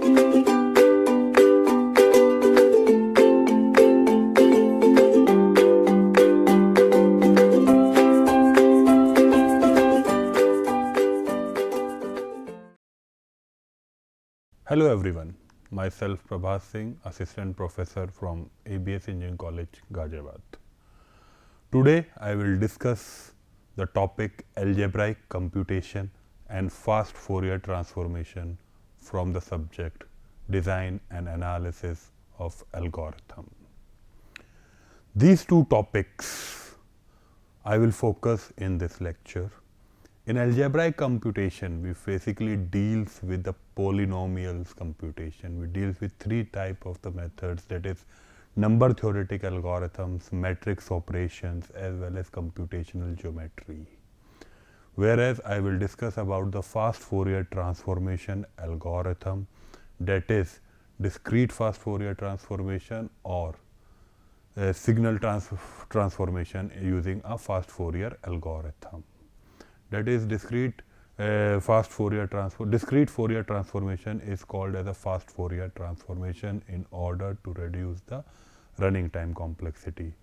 Hello everyone, myself Prabhat Singh, Assistant Professor from ABS Engineering College, Ghaziabad. Today I will discuss the topic algebraic computation and fast Fourier transformation from the subject design and analysis of algorithm. These two topics I will focus in this lecture. In algebraic computation, we basically deals with the polynomials computation. We deals with three types of the methods, that is number theoretic algorithms, matrix operations, as well as computational geometry. Whereas I will discuss about the fast Fourier transformation algorithm, that is discrete fast Fourier transformation or signal transformation using a fast Fourier algorithm. That is discrete Fourier transformation is called as a fast Fourier transformation in order to reduce the running time complexity.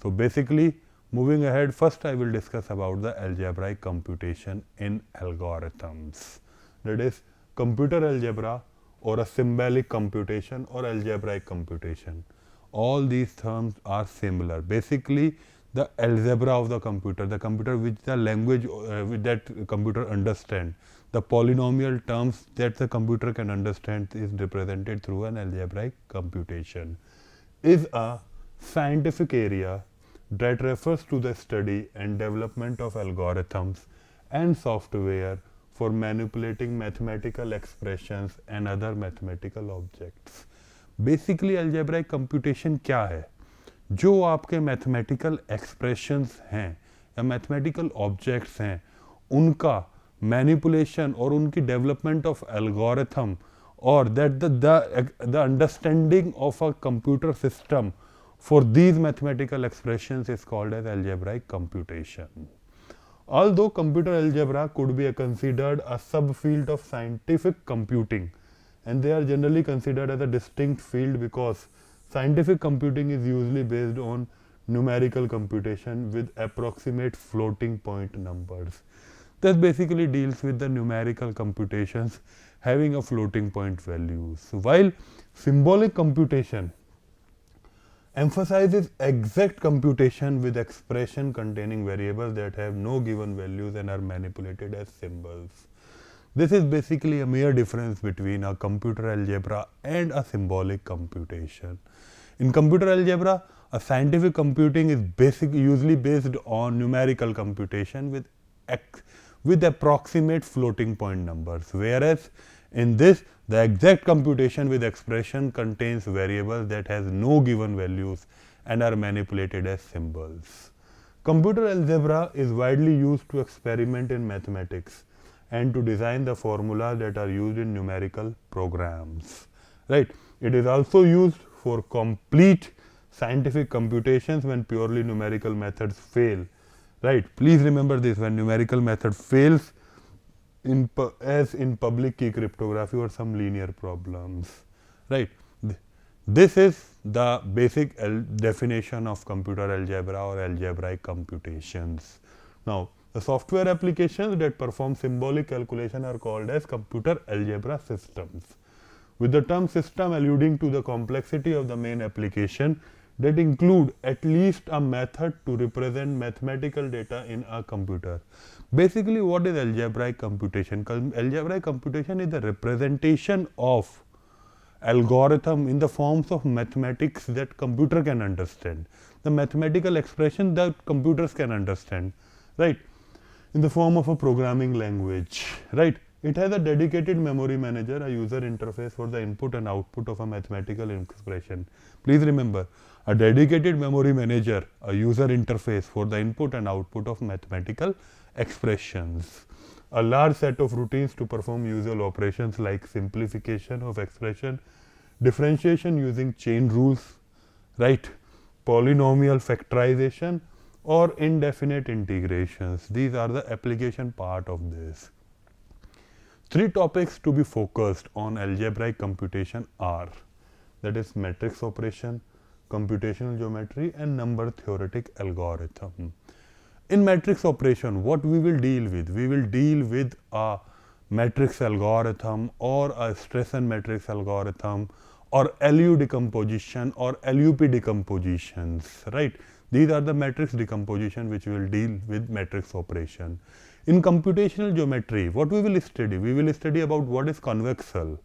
So basically, moving ahead, first I will discuss about the algebraic computation in algorithms. That is computer algebra or a symbolic computation or algebraic computation. All these terms are similar. Basically, the algebra of the computer which the language that computer understand, the polynomial terms that the computer can understand is represented through an algebraic computation, is a scientific area that refers to the study and development of algorithms and software for manipulating mathematical expressions and other mathematical objects. Basically algebraic computation क्या है? जो आपके mathematical expressions हैं या mathematical objects हैं, उनका manipulation और उनकी डेवलपमेंट ऑफ एल्गोरिथम और that the understanding of a computer system for these mathematical expressions is called as algebraic computation. Although computer algebra could be considered a subfield of scientific computing, and they are generally considered as a distinct field because scientific computing is usually based on numerical computation with approximate floating point numbers. That basically deals with the numerical computations having a floating point values. While symbolic computation emphasizes exact computation with expression containing variables that have no given values and are manipulated as symbols. This is basically a mere difference between a computer algebra and a symbolic computation. In computer algebra, a scientific computing is usually based on numerical computation with approximate floating point numbers, whereas in this, the exact computation with expression contains variables that has no given values and are manipulated as symbols. Computer algebra is widely used to experiment in mathematics and to design the formulas that are used in numerical programs. Right? It is also used for complete scientific computations when purely numerical methods fail. Right? Please remember this, when numerical method fails, as in public key cryptography or some linear problems. Right? This is the basic definition of computer algebra or algebraic computations. Now, the software applications that perform symbolic calculation are called as computer algebra systems, with the term system alluding to the complexity of the main application that include at least a method to represent mathematical data in a computer. Basically, what is algebraic computation? Algebraic computation is the representation of algorithm in the forms of mathematics that computer can understand, the mathematical expression that computers can understand, right, in the form of a programming language, right. It has a dedicated memory manager, a user interface for the input and output of a mathematical expression. Please remember, a dedicated memory manager, a user interface for the input and output of mathematical expressions. A large set of routines to perform usual operations like simplification of expression, differentiation using chain rules, right, polynomial factorization or indefinite integrations. These are the application part of this. Three topics to be focused on algebraic computation are, that is matrix operation, computational geometry and number theoretic algorithm. In matrix operation, what we will deal with? We will deal with a matrix algorithm or a Stressen matrix algorithm or LU decomposition or LUP decompositions, right? These are the matrix decomposition which we will deal with matrix operation. In computational geometry, what we will study? We will study about what is convex hull,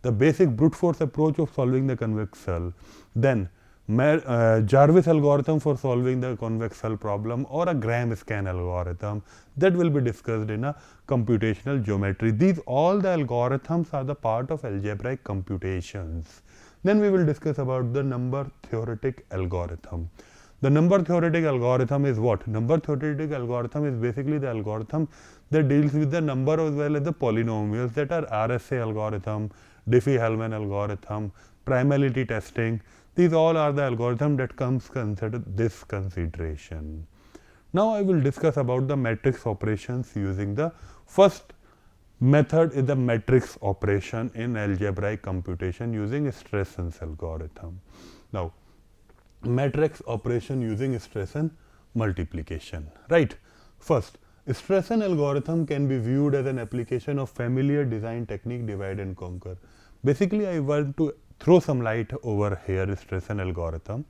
the basic brute force approach of solving the convex hull, then Jarvis algorithm for solving the convex hull problem or a Gram-Scan algorithm that will be discussed in a computational geometry. These all the algorithms are the part of algebraic computations. Then we will discuss about the number theoretic algorithm. The number theoretic algorithm is what? Number theoretic algorithm is basically the algorithm that deals with the number as well as the polynomials, that are RSA algorithm, Diffie-Hellman algorithm, primality testing. These all are the algorithm that comes consider this consideration. Now I will discuss about the matrix operations using the first method is the matrix operation in algebraic computation using Stressen's algorithm. Now matrix operation using Stressen multiplication, right? First, Stressen algorithm can be viewed as an application of familiar design technique divide and conquer. Basically, I want to throw some light over here Stressen algorithm.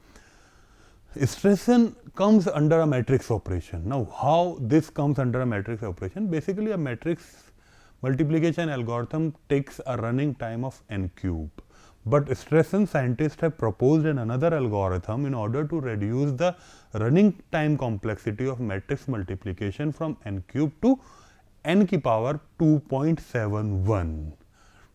Stressen comes under a matrix operation. Now, how this comes under a matrix operation? Basically, a matrix multiplication algorithm takes a running time of n cube. But Stressen scientists have proposed another algorithm in order to reduce the running time complexity of matrix multiplication from n cube to n ki power 2.71.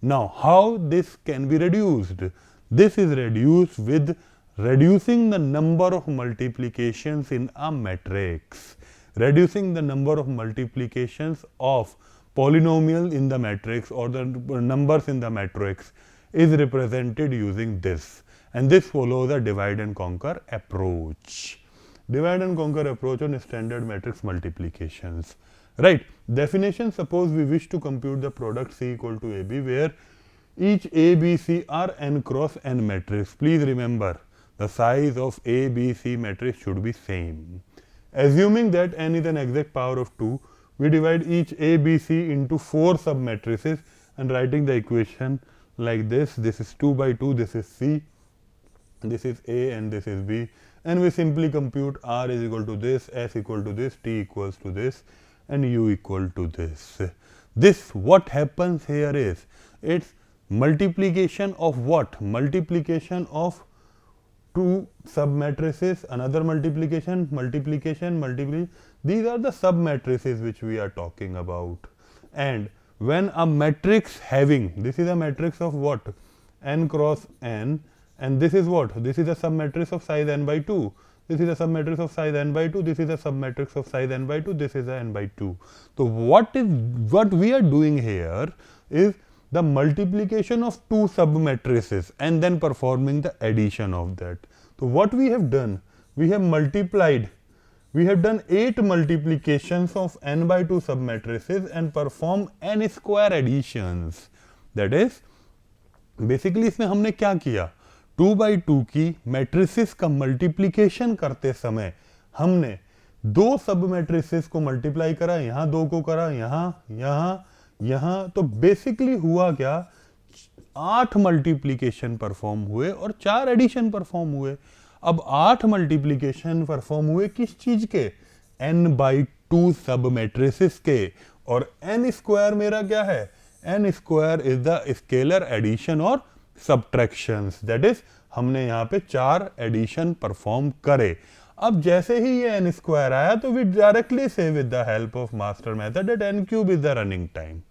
Now, how this can be reduced? This is reduced with reducing the number of multiplications in a matrix. Reducing the number of multiplications of polynomial in the matrix or the numbers in the matrix is represented using this, and this follows a divide and conquer approach. Divide and conquer approach on standard matrix multiplications. Right. Definition: suppose we wish to compute the product C equal to AB where each A, B, C are n cross n matrix. Please remember the size of A, B, C matrix should be same. Assuming that n is an exact power of 2, we divide each A, B, C into 4 submatrices and writing the equation like this. This is 2 by 2, this is C, this is A and this is B, and we simply compute R is equal to this, S equal to this, T equals to this and U equal to this. This what happens here is, it's multiplication of what? Multiplication of 2 submatrices, another multiplication, these are the submatrices which we are talking about. And when a matrix having, this is a matrix of what? N cross n, and this is what? This is a submatrix of size n by 2. This is a submatrix of size n by 2, this is a submatrix of size n by 2, this is a n by 2. So what we are doing here is the multiplication of 2 submatrices and then performing the addition of that. So what we have done, we have multiplied, we have done 8 multiplications of n by 2 submatrices and perform n square additions. That is, basically इसमें हमने क्या किया? 2 by 2 की matrices का multiplication करते समय हमने 2 sub matrices को मल्टीप्लाई करा, यहाँ 2 को करा, यहाँ, तो बेसिकली हुआ क्या? 8 मल्टीप्लीकेशन परफॉर्म हुए और 4 एडिशन परफॉर्म हुए. अब 8 मल्टीप्लीकेशन परफॉर्म हुए किस चीज के? n by 2 सब मैट्रिसेस के. और n स्क्वायर मेरा क्या है? n square is the scalar addition और सब्ट्रैक्शंस. दैट इज हमने यहाँ पे 4 एडिशन परफॉर्म करे. अब जैसे ही ये n स्क्वायर आया तो वी डायरेक्टली से with the help of master method that n cube is the running time.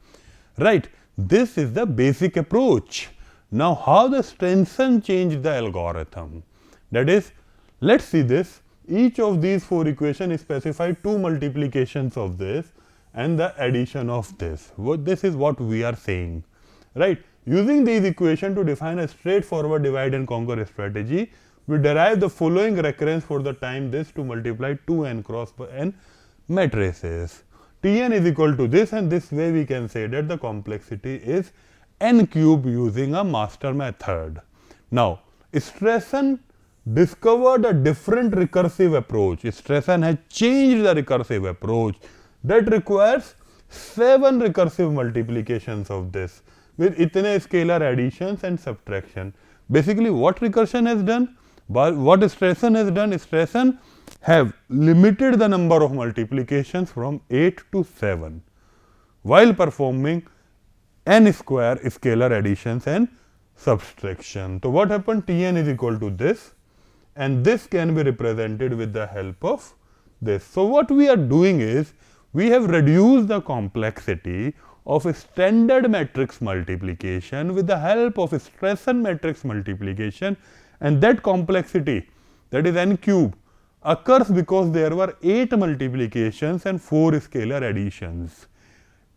Right, this is the basic approach. Now how the Strenson changed the algorithm? That is, let's see this. Each of these 4 equations specify 2 multiplications of this and the addition of this. This is what we are saying, right? Using these equations to define a straightforward divide and conquer strategy, we derive the following recurrence for the time this to multiply 2n cross n matrices. Tn is equal to this, and this way we can say that the complexity is n cube using a master method. Now, Stressen discovered a different recursive approach. Stressen has changed the recursive approach that requires 7 recursive multiplications of this with itne scalar additions and subtraction. Basically, what recursion has done? What Stressen has done? Stressen have limited the number of multiplications from 8 to 7 while performing n square scalar additions and subtraction. So, what happened? Tn is equal to this, and this can be represented with the help of this. So, what we are doing is we have reduced the complexity of a standard matrix multiplication with the help of a Stressen matrix multiplication, and that complexity, that is n cube, occurs because there were 8 multiplications and 4 scalar additions.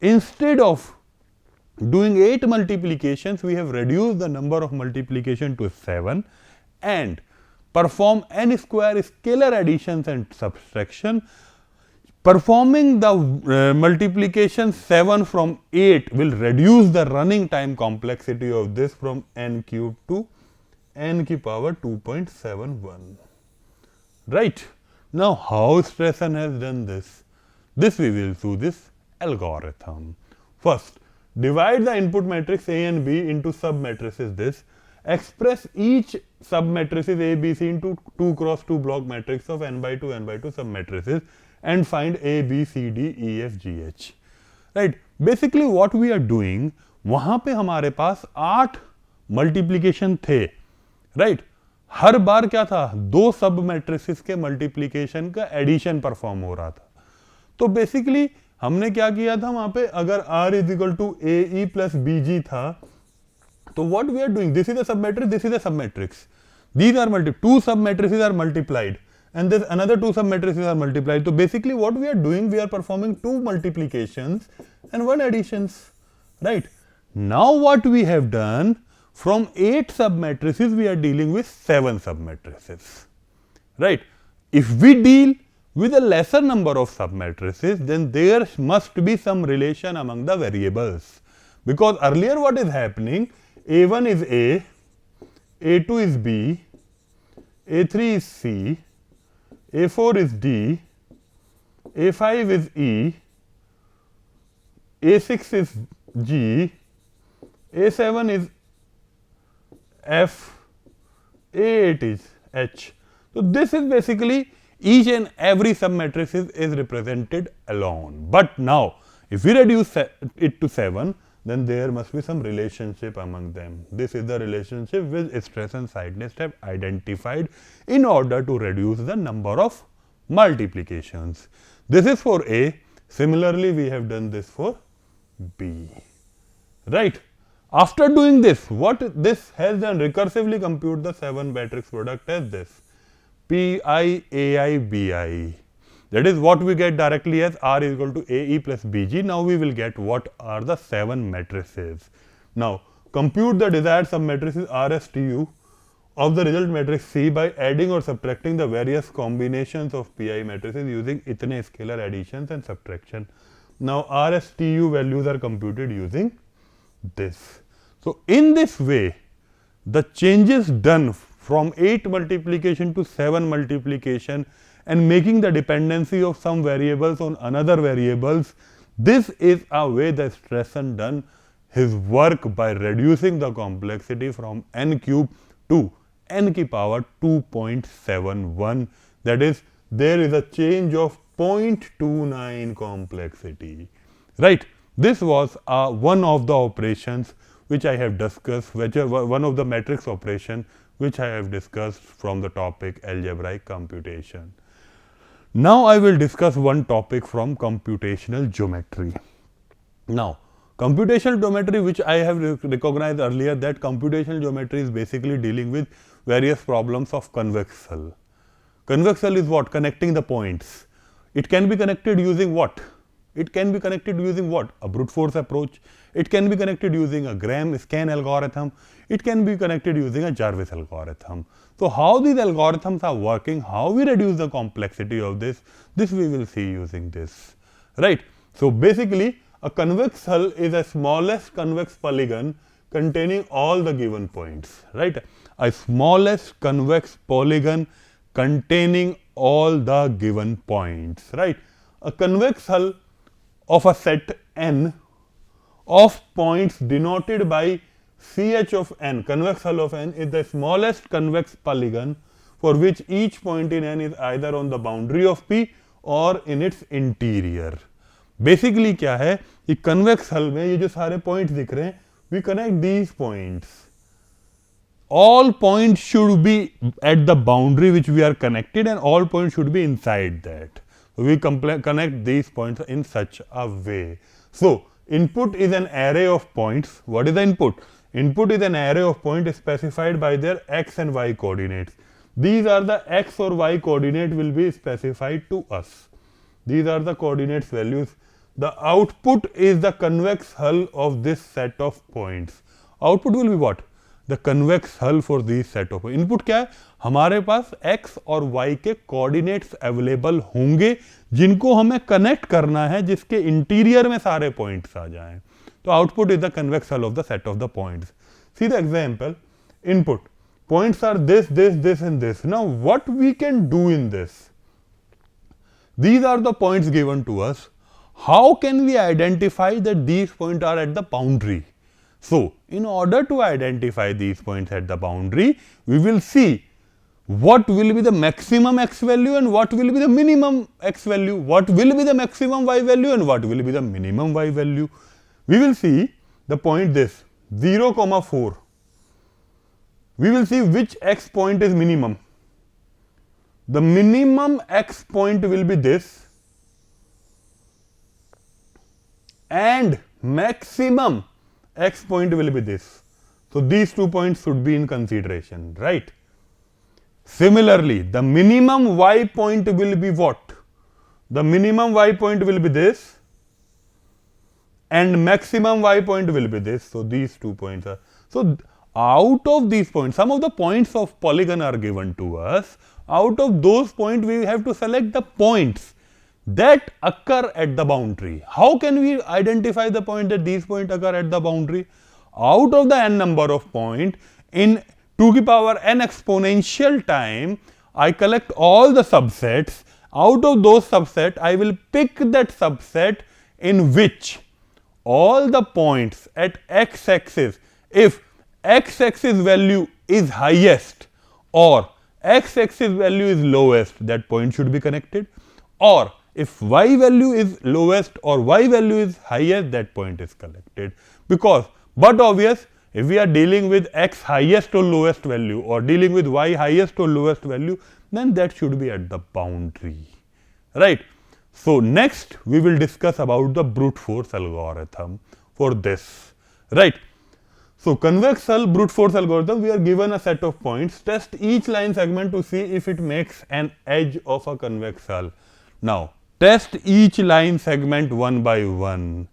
Instead of doing 8 multiplications, we have reduced the number of multiplication to 7 and perform n square scalar additions and subtraction. Performing the multiplication 7 from 8 will reduce the running time complexity of this from n cube to n ki power 2.71. Right. Now, how Stressen has done this? This we will do this algorithm. First, divide the input matrix A and B into sub-matrices this. Express each sub-matrices A, B, C into 2 cross 2 block matrix of n by 2 sub-matrices and find A, B, C, D, E, F, G, H. Right. Basically, what we are doing, वहाँ पे हमारे पास 8 multiplication थे. Right. हर बार क्या था? 2 sub matrices के multiplication का addition perform हो रहा था. तो बेसिकली हमने क्या किया था वहां पे, अगर R is equal to A E plus B G था, तो what we are doing, this is a sub matrix, this is a sub matrix, these are multi, 2 sub matrices are multiplied and this another 2 sub matrices are multiplied. So basically what we are doing, we are performing 2 multiplications and 1 additions. Right. Now what we have done, from 8 sub matrices we are dealing with 7 sub matrices. Right. If we deal with a lesser number of sub matrices, then there must be some relation among the variables, because earlier what is happening, A1 is A, A2 is B, A3 is C, A4 is D, A5 is E, A6 is G, A7 is F, A8 is H. So this is basically each and every submatrix is represented alone. But now if we reduce it to 7, then there must be some relationship among them. This is the relationship which Stressen Seidnitz have identified in order to reduce the number of multiplications. This is for A. Similarly, we have done this for B. Right. After doing this, what this has done, recursively compute the 7 matrix product as this: Pi, Ai, Bi. That is what we get directly as R is equal to AE plus BG. Now we will get what are the 7 matrices. Now compute the desired submatrices R S T U of the result matrix C by adding or subtracting the various combinations of Pi matrices using itne scalar additions and subtraction. Now R S T U values are computed using this. So in this way, the changes done from 8 multiplication to 7 multiplication and making the dependency of some variables on another variables, this is a way that Stressen done his work by reducing the complexity from n cube to n ki power 2.71. That is, there is a change of 0.29 complexity. Right. This was one of the operations which I have discussed, which one of the matrix operation which I have discussed from the topic algebraic computation. Now I will discuss one topic from computational geometry. Now, computational geometry, which I have recognized earlier, that computational geometry is basically dealing with various problems of convexel. Convexel is what? Connecting the points. It can be connected using what? It can be connected using what? A brute force approach. It can be connected using a Gram-Scan algorithm. It can be connected using a Jarvis algorithm. So how these algorithms are working, how we reduce the complexity of this we will see using this. Right. So basically a convex hull is a smallest convex polygon containing all the given points, right? A smallest convex polygon containing all the given points, right? A convex hull of a set n of points denoted by ch of n, convex hull of n, is the smallest convex polygon for which each point in n is either on the boundary of P or in its interior. Basically क्या है कि convex हल में ये जो सारे points दिख रहे हैं, we connect these points, all points should be at the boundary which we are connected and all points should be inside that. So we connect these points in such a way. So input is an array of points. What is the input? Input is an array of points specified by their x and y coordinates. These are the x or y coordinate will be specified to us. These are the coordinates values. The output is the convex hull of this set of points. Output will be what? The convex hull for these set of points. Input क्या है? हमारे पास x और y के coordinates available होंगे जिनको हमें connect करना है, जिसके interior में सारे points आ जाएं. तो output is the convex hull of the set of the points. See the example. Input. Points are this, this, this and this. Now what we can do in this? These are the points given to us. How can we identify that these points are at the boundary? So, in order to identify these points at the boundary, we will see what will be the maximum x value and what will be the minimum x value, what will be the maximum y value and what will be the minimum y value. We will see the point this 0, 4. We will see which x point is minimum. The minimum x point will be this and maximum x point will be this. So these 2 points should be in consideration, right? Similarly, the minimum y point will be what? The minimum y point will be this and maximum y point will be this. So these 2 points are. So out of these points, some of the points of polygon are given to us. Out of those points, we have to select the points that occur at the boundary. How can we identify the point that these points occur at the boundary? Out of the n number of points, in 2 to the power n exponential time, I collect all the subsets. Out of those subsets, I will pick that subset in which all the points at x-axis, if x-axis value is highest or x-axis value is lowest, that point should be connected, or if y value is lowest or y value is highest, that point is collected. Because, but obvious, if we are dealing with x highest or lowest value or dealing with y highest or lowest value, then that should be at the boundary, right? So next we will discuss about the brute force algorithm for this, right? So convex hull brute force algorithm, we are given a set of points, test each line segment to see if it makes an edge of a convex hull. Now test each line segment one by one.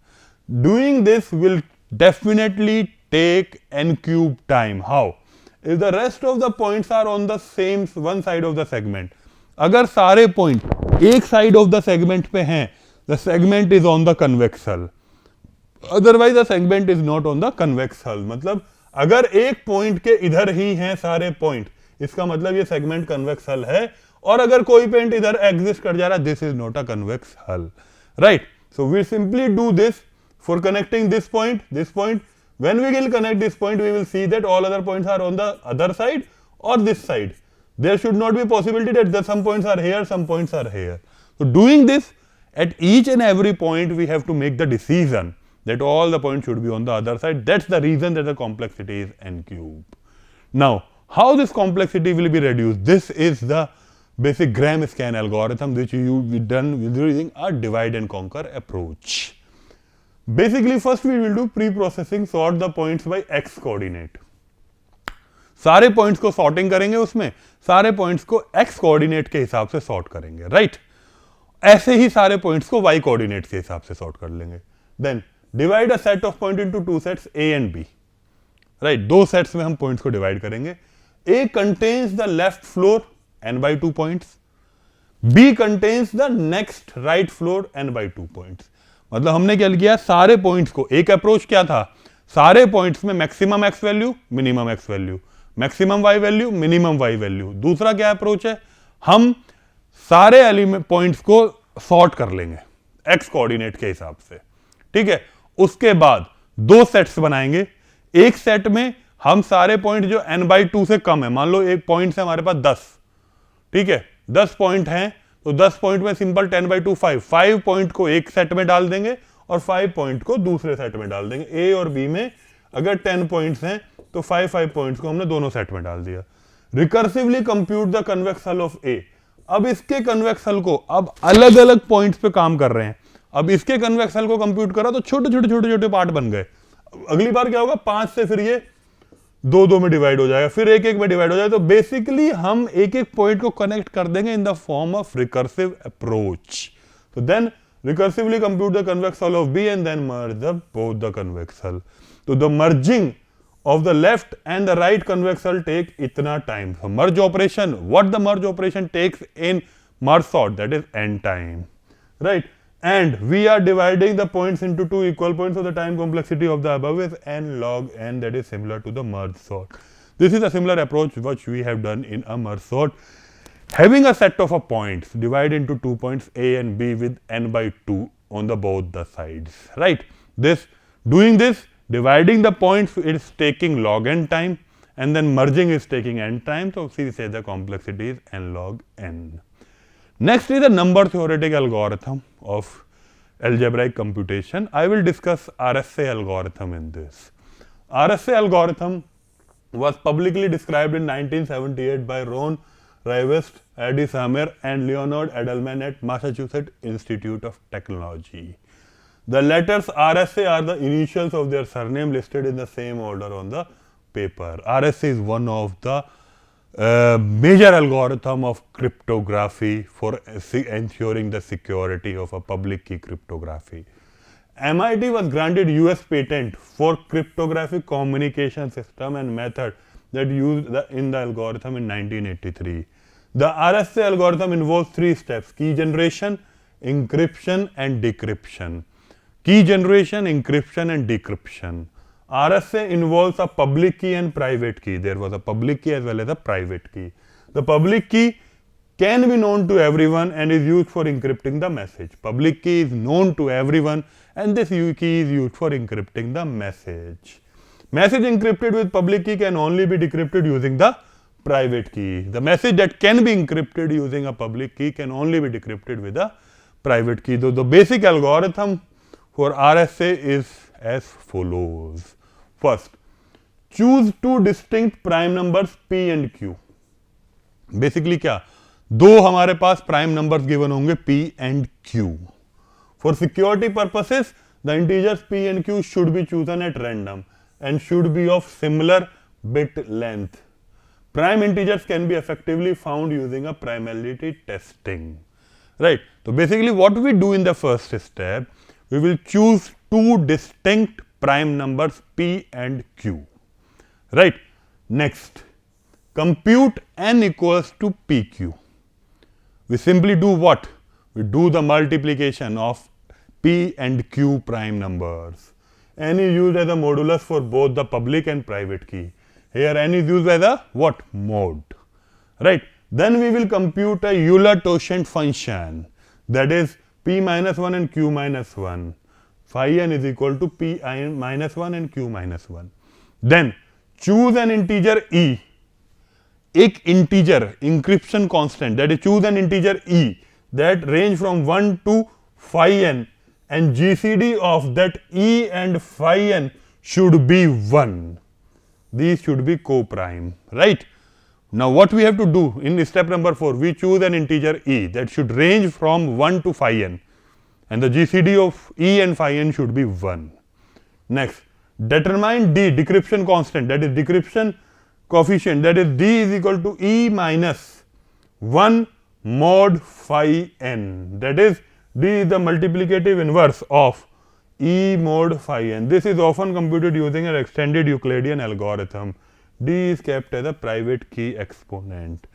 Doing this will definitely take n cube time. How? If the rest of the points are on the same one side of the segment, अगर सारे point एक side of the segment पे हैं, the segment is on the convex hull. Otherwise the segment is not on the convex hull. मतलब अगर एक point के इधर ही हैं सारे point, इसका मतलब ये segment convex hull है, और अगर कोई point इधर exist कर जा रहा है, this is not a convex hull, right? So we simply do this for connecting this point, this point. When we will connect this point, we will see that all other points are on the other side or this side. There should not be possibility that some points are here, some points are here. So doing this, at each and every point, we have to make the decision that all the points should be on the other side. That's the reason that the complexity is n cube. Now, how this complexity will be reduced? This is the basic gram scan algorithm which you done using a divide and conquer approach. Basically, first we will do pre-processing, sort the points by x coordinate. सारे points को sorting करेंगे, उसमें सारे points को x coordinate के हिसाब से sort करेंगे, राइट? ऐसे ही सारे पॉइंट्स को y कोऑर्डिनेट के हिसाब से सॉर्ट कर लेंगे. Then divide a set of point into two sets a and b, right? दो सेट्स में हम पॉइंट्स को डिवाइड करेंगे. a contains the left floor n by 2 points, b contains the next right floor n by 2 points. मतलब हमने क्या किया, सारे पॉइंट्स को, एक अप्रोच क्या था, सारे पॉइंट्स में maximum X value minimum X value, maximum Y value minimum Y value. दूसरा क्या अप्रोच है, हम सारे एलिमेंट पॉइंट्स को सॉर्ट कर लेंगे एक्स कोऑर्डिनेट के हिसाब से, ठीक है। उसके बाद दो सेट्स बनाएंगे, एक सेट में हम सारे पॉइंट जो n/2 से कम है, मान लो एक पॉइंट है हमारे पास 10, ठीक है, 10 पॉइंट हैं, तो 10 पॉइंट में सिंपल 10/2 5 पॉइंट को एक सेट में डाल देंगे और 5 पॉइंट को दूसरे सेट में डाल देंगे। ए और बी में अगर 10 पॉइंट्स हैं तो 5 पॉइंट्स को हमने दोनों सेट में डाल दिया। Recursively compute the convex hull of ए। अब इसके कन्वेक्स हल को, अब अलग अलग पॉइंट्स पे काम कर रहे हैं, अब इसके कन्वेक्स हल को कंप्यूट करा तो छोटे छोटे छोटे छोटे पार्ट बन गए। अगली बार क्या होगा, 5 से फिर ये 2 में डिवाइड हो जाएगा, फिर 1 में डिवाइड हो जाएगा। तो बेसिकली हम एक एक पॉइंट को कनेक्ट कर देंगे in the form of recursive approach. तो then recursively compute the convex hull of B and then merge the both the convex hull. तो the merging of the left and the right convex hull take itna time. So merge operation, what the merge operation takes in merge sort, that is n time, right? And we are dividing the points into two equal points, so the time complexity of the above is n log n, that is similar to the merge sort. This is a similar approach which we have done in a merge sort. Having a set of points, divide into 2 points a and b with n/2 on the both the sides, right? Doing this, dividing the points is taking log n time and then merging is taking n time. So we say the complexity is n log n. Next is the number theoretic algorithm of algebraic computation. I will discuss RSA algorithm in this. RSA algorithm was publicly described in 1978 by Ron Rivest, Eddie Samir and Leonard Edelman at Massachusetts Institute of Technology. The letters RSA are the initials of their surname listed in the same order on the paper. RSA is one of the major algorithm of cryptography for ensuring the security of a public key cryptography. MIT was granted US patent for cryptographic communication system and method that used in the algorithm in 1983. The RSA algorithm involves 3 steps: key generation, encryption and decryption. Key generation, encryption and decryption. RSA involves a public key and private key. There was a public key as well as a private key. The public key can be known to everyone and is used for encrypting the message. Public key is known to everyone and this key is used for encrypting the message. Message encrypted with public key can only be decrypted using the private key. The message that can be encrypted using a public key can only be decrypted with a private key. So the basic algorithm for RSA is as follows. First, choose 2 distinct prime numbers p and q. Basically क्या, 2 हमारे पास prime numbers given होंगे p and q. For security purposes, the integers p and q should be chosen at random and should be of similar bit length. Prime integers can be effectively found using a primality testing, right? So basically what we do in the first step, we will choose 2 distinct prime numbers p and q, right? Next, compute n equals to pq. We simply do what? We do the multiplication of p and q prime numbers. N is used as a modulus for both the public and private key. Here n is used as a what? Mod, right? Then we will compute a Euler-Tauschent function, that is p minus 1 and q minus 1. Phi n is equal to p minus 1 and q minus 1. Then choose an integer e, एक integer encryption constant, that is choose an integer e that range from 1 to phi n and GCD of that e and phi n should be 1. These should be co-prime, right? Now what we have to do in step number 4, we choose an integer e that should range from 1 to phi n and the GCD of e and phi n should be 1. Next, determine d, decryption constant, that is decryption coefficient, that is d is equal to e minus 1 mod phi n, that is d is the multiplicative inverse of e mod phi n. This is often computed using an extended Euclidean algorithm. D is kept as a private key exponent.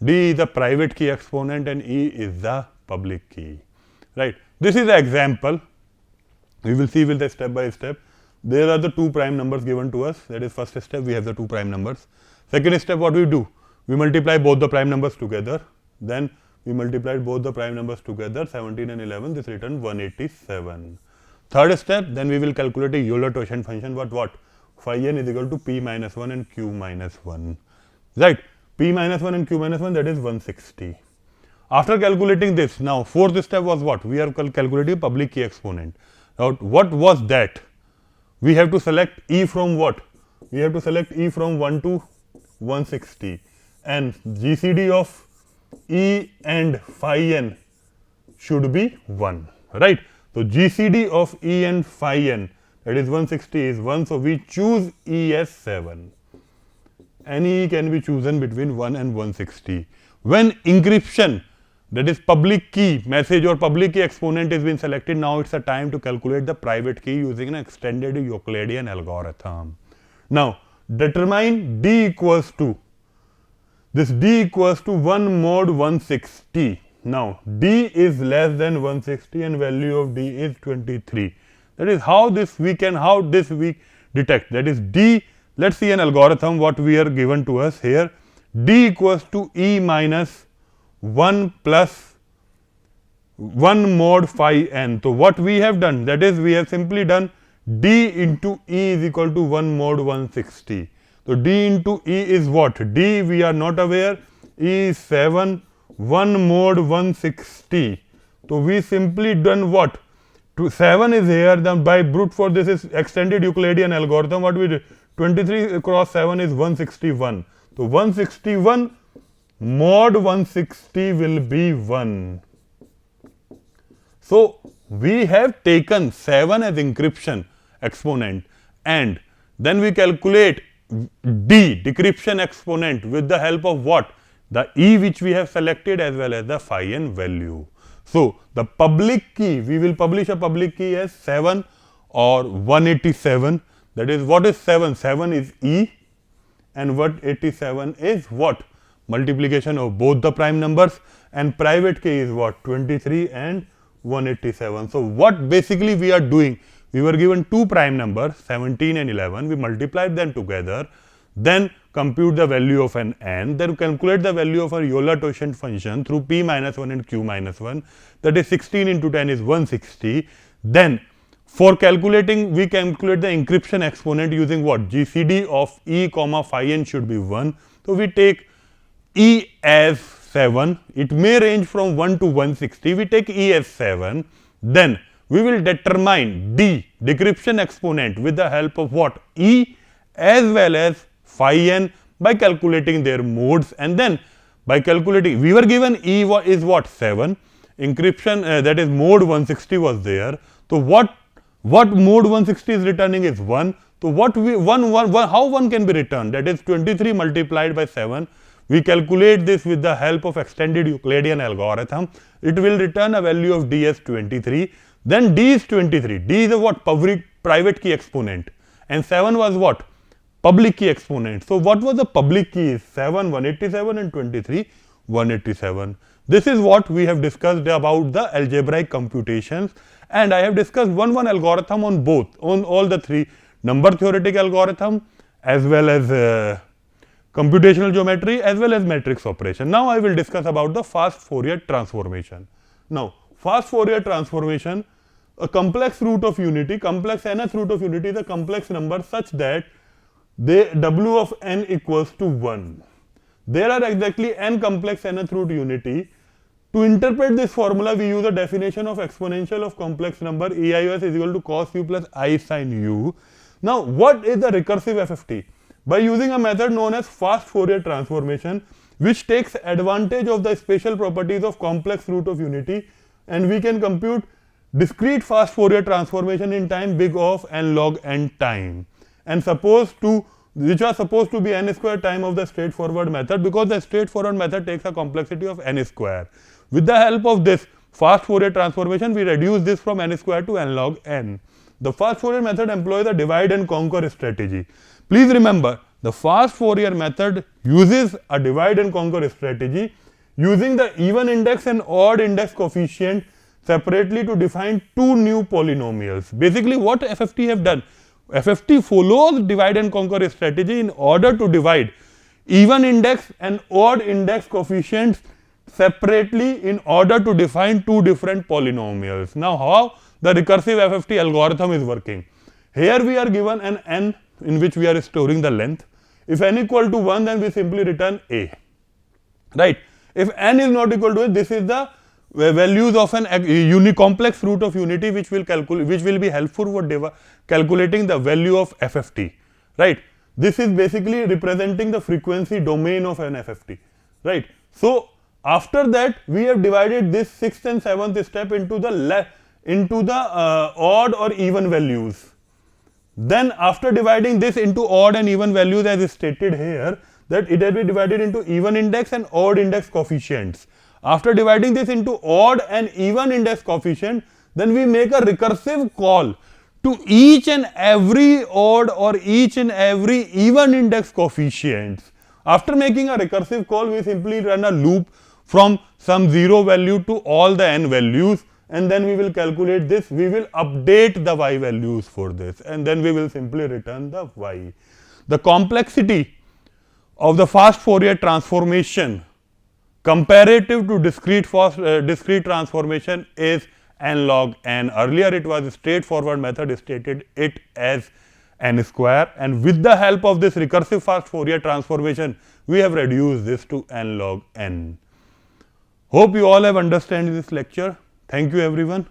D is the private key exponent and E is the public key, right? This is the example. We will see with the step by step. There are the two prime numbers given to us. That is first step, we have the two prime numbers. Second step, what we do? We multiply both the prime numbers together. Then we multiplied both the prime numbers together, 17 and 11, this returned 187. Third step, then we will calculate a Euler-Quotient function, but what? Phi n is equal to p minus 1 and q minus 1. Right? P minus 1 and q minus 1, that is 160. After calculating this, now fourth step was what? We are calculating public key exponent. Now, what was that? We have to select E from what? We have to select E from 1 to 160, and GCD of E and phi n should be 1, right? So, GCD of E and phi n, that is 160, is 1. So, we choose E as 7. Any E can be chosen between 1 and 160. When encryption, that is public key message or public key exponent, is been selected, now it's a time to calculate the private key using an extended Euclidean algorithm. Now, determine D equals to, this D equals to 1 mod 160. Now, D is less than 160 and value of D is 23. That is how this we detect. That is D, let's see an algorithm what we are given to us here. D equals to E minus 1 plus 1 mod phi n. So, what we have done, that is we have simply done D into E is equal to 1 mod 160. So, D into E is what? D we are not aware, E is 7, 1 mod 160. So, we simply done what? 7 is here, then by brute force this is extended Euclidean algorithm. What we did? 23 cross 7 is 161. So, 161 mod 160 will be 1. So, we have taken 7 as encryption exponent, and then we calculate D, decryption exponent, with the help of what? The E which we have selected as well as the phi n value. So, the public key, we will publish a public key as 7 or 187. That is, what is 7? 7 is E, and what 87 is what? Multiplication of both the prime numbers, and private key is what? 23 and 187. So, what basically we are doing? We were given two prime numbers 17 and 11, we multiplied them together, then compute the value of an n, then calculate the value of a Euler-Quotient function through p minus 1 and q minus 1, that is 16 into 10 is 160. Then for calculating, we calculate the encryption exponent using what? GCD of E comma phi n should be 1. So, we take E as 7, it may range from 1 to 160, we take E as 7, then we will determine D, decryption exponent, with the help of what? E as well as phi n by calculating their modes, and then by calculating, we were given E is what? 7, encryption that is mode 160 was there. So, what mode 160 is returning is 1. So, what we how 1 can be returned? That is 23 multiplied by 7. We calculate this with the help of extended Euclidean algorithm. It will return a value of D as 23. Then D is 23. D is a what? Private key exponent, and 7 was what? Public key exponent. So, what was the public key? 7 187 and 23 187. This is what we have discussed about the algebraic computations, and I have discussed one algorithm on both, on all the three: number theoretic algorithm as well as computational geometry as well as matrix operation. Now, I will discuss about the fast Fourier transformation. Now, fast Fourier transformation, a complex root of unity, complex nth root of unity is a complex number such that W of n equals to 1. There are exactly n complex nth root unity. To interpret this formula, we use a definition of exponential of complex number EIOS is equal to cos u plus I sin u. Now, what is the recursive FFT? By using a method known as fast Fourier transformation, which takes advantage of the special properties of complex root of unity, and we can compute discrete fast Fourier transformation in time big of n log n time, and which are supposed to be n square time of the straightforward method, because the straightforward method takes a complexity of n square. With the help of this fast Fourier transformation, we reduce this from n square to n log n. The fast Fourier method employs a divide and conquer strategy. Please remember, the fast Fourier method uses a divide and conquer strategy using the even index and odd index coefficient separately to define two new polynomials. Basically what FFT have done, FFT follows divide and conquer strategy in order to divide even index and odd index coefficients separately in order to define two different polynomials. Now how the recursive FFT algorithm is working? Here we are given an n in which we are storing the length. If n equal to 1, then we simply return a, right. If n is not equal to a, this is the values of an complex root of unity which will be helpful for calculating the value of FFT, right. This is basically representing the frequency domain of an FFT, right. So after that we have divided this 6th and 7th step into the odd or even values. Then after dividing this into odd and even values as stated here, that it has been divided into even index and odd index coefficients. After dividing this into odd and even index coefficient, then we make a recursive call to each and every odd or each and every even index coefficients. After making a recursive call, we simply run a loop from some 0 value to all the n values, and then we will calculate this. We will update the y values for this, and then we will simply return the y. The complexity of the fast Fourier transformation comparative to discrete transformation is n log n. Earlier it was a straightforward method, stated it as n square, and with the help of this recursive fast Fourier transformation, we have reduced this to n log n. Hope you all have understood this lecture. Thank you everyone.